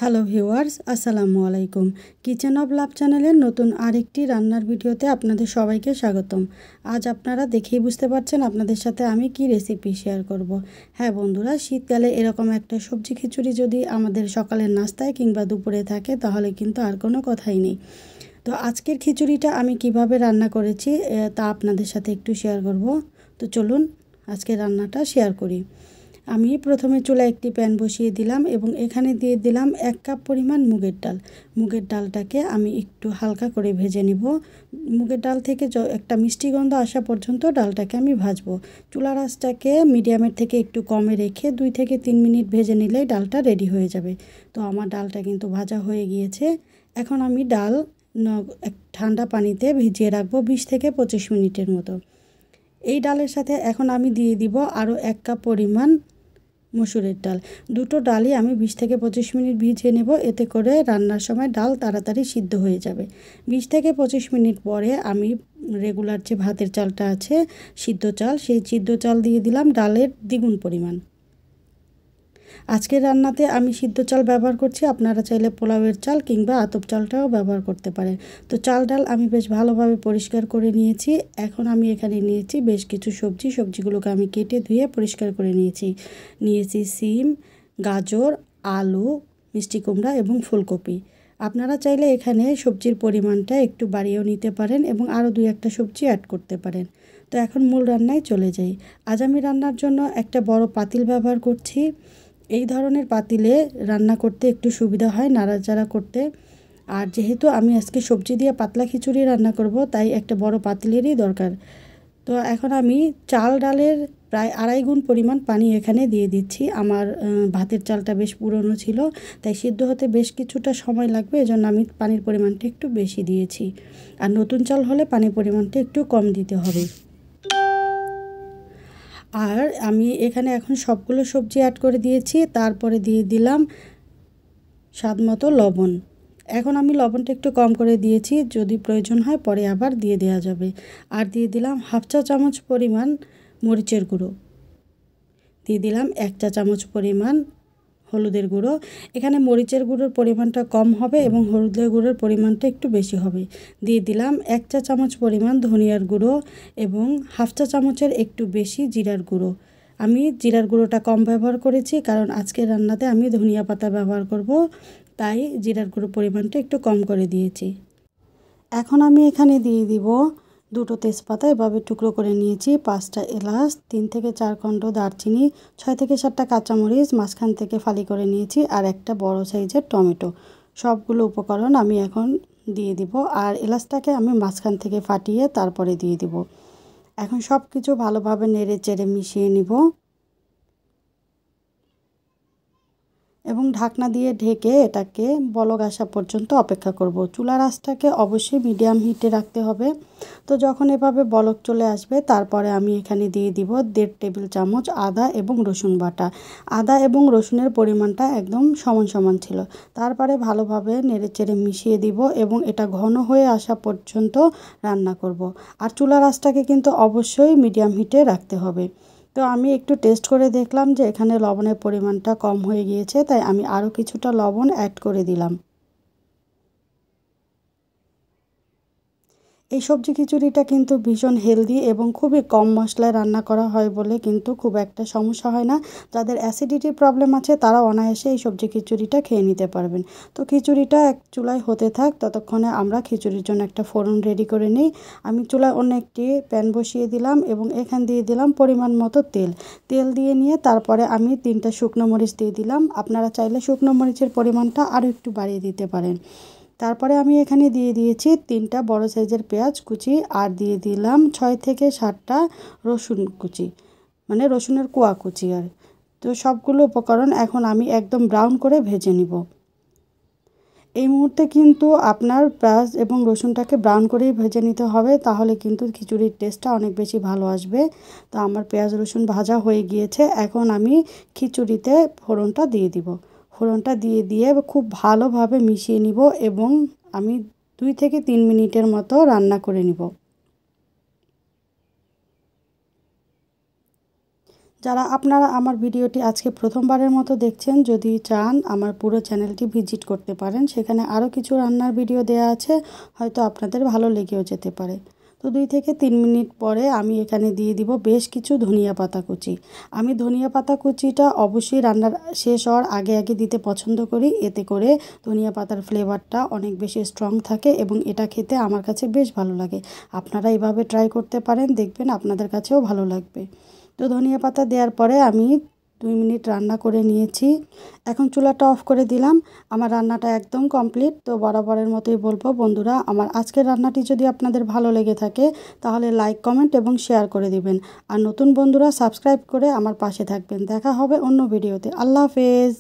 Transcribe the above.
Hello viewers, আসসালামু আলাইকুম। Kitchen of লাভ চ্যানেলের নতুন আরেকটি রান্নার ভিডিওতে আপনাদের সবাইকে স্বাগতম। আজ আপনারা দেখেই বুঝতে পারছেন আপনাদের সাথে আমি কি রেসিপি শেয়ার করব। হ্যাঁ বন্ধুরা, শীতকালে এরকম একটা সবজি খিচুড়ি যদি আমাদের সকালের নাস্তায় কিংবা দুপুরে থাকে তাহলে কিন্তু আর কোনো কথাই নেই। তো আজকের খিচুড়িটা আমি কিভাবে রান্না করেছি তা আপনাদের সাথে একটু শেয়ার করব। তো চলুন আজকে রান্নাটা শেয়ার করি। আমি প্রথমে চুলায় একটি প্যান বসিয়ে দিলাম এবং এখানে দিয়ে দিলাম 1 কাপ পরিমাণ মুগের ডাল। মুগের ডালটাকে আমি একটু হালকা করে ভেজে নিব। মুগের ডাল থেকে একটা মিষ্টি গন্ধ আসা পর্যন্ত ডালটাকে আমি ভাজবো। চুলার আঁচটাকে মিডিয়ামের থেকে একটু কমে রেখে 2 থেকে 3 মিনিট ভেজে নিলেই ডালটা রেডি হয়ে যাবে। তো আমার ডালটা কিন্তু ভাজা হয়ে গিয়েছে। এখন আমি ডাল ঠান্ডা পানিতে ভিজিয়ে রাখবো 20 থেকে 25 মিনিটের মতো। এই ডালের সাথে এখন আমি দিয়ে দিব আরও 1 কাপ পরিমাণ মসুরের ডাল। দুটো ডালই আমি 20 থেকে 25 মিনিট ভিজিয়ে নেব, এতে করে রান্নার সময় ডাল তাড়াতাড়ি সিদ্ধ হয়ে যাবে। 20 থেকে 25 মিনিট পরে আমি রেগুলার যে ভাতের চালটা আছে সিদ্ধ চাল, সেই সিদ্ধ চাল দিয়ে দিলাম ডালের দ্বিগুণ পরিমাণ। আজকের রান্নাতে আমি সিদ্ধ চাল ব্যবহার করছি, আপনারা চাইলে পোলাওয়ের চাল কিংবা আতপ চালটাও ব্যবহার করতে পারেন। তো চাল ডাল আমি বেশ ভালোভাবে পরিষ্কার করে নিয়েছি। এখন আমি এখানে নিয়েছি বেশ কিছু সবজিগুলোকে আমি কেটে ধুয়ে পরিষ্কার করে নিয়েছি সিম, গাজর, আলু, মিষ্টি কুমড়া এবং ফুলকপি। আপনারা চাইলে এখানে সবজির পরিমাণটা একটু বাড়িয়েও নিতে পারেন এবং আরও 2-1টা সবজি অ্যাড করতে পারেন। তো এখন মূল রান্নায় চলে যাই। আজ আমি রান্নার জন্য একটা বড় পাতিল ব্যবহার করছি। এই ধরনের পাতিলে রান্না করতে একটু সুবিধা হয় নাড়াচাড়া করতে। আর যেহেতু আমি আজকে সবজি দিয়ে পাতলা খিচুড়ি রান্না করব, তাই একটা বড় পাতিলেরই দরকার। তো এখন আমি চাল ডালের প্রায় 2.5 গুণ পরিমাণ পানি এখানে দিয়ে দিচ্ছি। আমার ভাতের চালটা বেশ পুরনো ছিল, তাই সিদ্ধ হতে বেশ কিছুটা সময় লাগবে, এজন্য আমি পানির পরিমাণটা একটু বেশি দিয়েছি। আর নতুন চাল হলে পানির পরিমাণটা একটু কম দিতে হবে। আর আমি এখানে এখন সবগুলো সবজি অ্যাড করে দিয়েছি, তারপরে দিয়ে দিলাম স্বাদমতো লবণ। এখন আমি লবণটা একটু কম করে দিয়েছি, যদি প্রয়োজন হয় পরে আবার দিয়ে দেওয়া যাবে। আর দিয়ে দিলাম 1/2 চা চামচ পরিমাণ মরিচের গুঁড়ো, দিয়ে দিলাম 1 চা চামচ পরিমাণ হলুদের গুঁড়ো। এখানে মরিচের গুঁড়োর পরিমাণটা কম হবে এবং হলুদের গুঁড়োর পরিমাণটা একটু বেশি হবে। দিয়ে দিলাম 1 চা চামচ পরিমাণ ধনিয়ার গুঁড়ো এবং 1/2 চা চামচের একটু বেশি জিরার গুঁড়ো। আমি জিরার গুঁড়োটা কম ব্যবহার করেছি কারণ আজকের রান্নাতে আমি ধনিয়া পাতা ব্যবহার করব, তাই জিরার গুঁড়োর পরিমাণটা একটু কম করে দিয়েছি। এখন আমি এখানে দিয়ে দিব 2টো তেজপাতা এভাবে টুকরো করে নিয়েছি, 5টা এলাচ, 3 থেকে 4 খণ্ড দারচিনি, 6 থেকে 7টা কাঁচামরিচ মাঝখান থেকে ফালি করে নিয়েছি, আর একটা বড় সাইজের টমেটো। সবগুলো উপকরণ আমি এখন দিয়ে দিব, আর এলাচটাকে আমি মাঝখান থেকে ফাটিয়ে তারপরে দিয়ে দিব। এখন সব কিছু ভালোভাবে নেড়ে চেড়ে মিশিয়ে নিব এবং ঢাকনা দিয়ে ঢেকে এটাকে বলক আসা পর্যন্ত অপেক্ষা করব। চুলার আঁচটাকে অবশ্যই মিডিয়াম হিটে রাখতে হবে। তো যখন এভাবে বলক চলে আসবে তারপরে আমি এখানে দিয়ে দিব 1.5 টেবিল চামচ আদা এবং রসুন বাটা। আদা এবং রসুনের পরিমাণটা একদম সমান সমান ছিল। তারপরে ভালোভাবে নেড়েচেড়ে মিশিয়ে দিব এবং এটা ঘন হয়ে আসা পর্যন্ত রান্না করব। আর চুলার আঁচটাকে কিন্তু অবশ্যই মিডিয়াম হিটে রাখতে হবে। তো আমি একটু টেস্ট করে দেখলাম যে এখানে লবণের পরিমাণটা কম হয়ে গিয়েছে, তাই আমি আরও কিছুটা লবণ অ্যাড করে দিলাম। এই সবজি খিচুড়িটা কিন্তু ভীষণ হেলদি এবং খুবই কম মশলায় রান্না করা হয় বলে কিন্তু খুব একটা সমস্যা হয় না। যাদের অ্যাসিডিটির প্রবলেম আছে তারা অনায়াসে এই সবজি খিচুড়িটা খেয়ে নিতে পারবেন। তো খিচুড়িটা এক চুলায় হতে থাক, ততক্ষণে আমরা খিচুড়ির জন্য একটা ফোড়ন রেডি করে নিই। আমি চুলায় অন্য একটি প্যান বসিয়ে দিলাম এবং এখান দিয়ে দিলাম পরিমাণ মতো তেল দিয়ে নিয়ে তারপরে আমি 3টা শুকনো মরিচ দিয়ে দিলাম। আপনারা চাইলে শুকনো মরিচের পরিমাণটা আরও একটু বাড়িয়ে দিতে পারেন। তারপরে আমি এখানে দিয়ে দিয়েছি 3টা বড় সাইজের পেঁয়াজ কুচি, আর দিয়ে দিলাম 6 থেকে 7টা রসুন কুচি, মানে রসুনের কোয়া কুচি। আর তো সবগুলো উপকরণ এখন আমি একদম ব্রাউন করে ভেজে নিব। এই মুহূর্তে কিন্তু আপনার পেঁয়াজ এবং রসুনটাকে ব্রাউন করেই ভেজে নিতে হবে, তাহলে কিন্তু খিচুড়ির টেস্টটা অনেক বেশি ভালো আসবে। তো আমার পেঁয়াজ রসুন ভাজা হয়ে গিয়েছে, এখন আমি খিচুড়িতে ফোড়নটা দিয়ে দিব। ফোড়নটা দিয়ে খুব ভালোভাবে মিশিয়ে নিব এবং আমি 2 থেকে 3 মিনিটের মতো রান্না করে নিব। যারা আপনারা আমার ভিডিওটি আজকে প্রথমবারের মতো দেখছেন, যদি চান আমার পুরো চ্যানেলটি ভিজিট করতে পারেন। সেখানে আরও কিছু রান্নার ভিডিও দেওয়া আছে, হয়তো আপনাদের ভালো লেগেও যেতে পারে। তো 2 থেকে 3 মিনিট পরে আমি এখানে দিয়ে দিব বেশ কিছু ধনিয়া পাতা কুচি। আমি ধনিয়া পাতা কুচিটা অবশ্যই রান্নার শেষ হওয়ার আগে আগে দিতে পছন্দ করি, এতে করে ধনিয়া পাতার ফ্লেভারটা অনেক বেশি স্ট্রং থাকে এবং এটা খেতে আমার কাছে বেশ ভালো লাগে। আপনারা এইভাবে ট্রাই করতে পারেন, দেখবেন আপনাদের কাছেও ভালো লাগবে। তো ধনিয়া পাতা দেওয়ার পরে আমি 2 মিনিট রান্না করে নিয়েছি। এখন চুলাটা অফ করে দিলাম। আমার রান্নাটা একদম কমপ্লিট। তো বরাবরের মতোই বলবো বন্ধুরা, আমার আজকের রান্নাটি যদি আপনাদের ভালো লেগে থাকে তাহলে লাইক, কমেন্ট এবং শেয়ার করে দিবেন। আর নতুন বন্ধুরা সাবস্ক্রাইব করে আমার পাশে থাকবেন। দেখা হবে অন্য ভিডিওতে। আল্লাহ হাফেজ।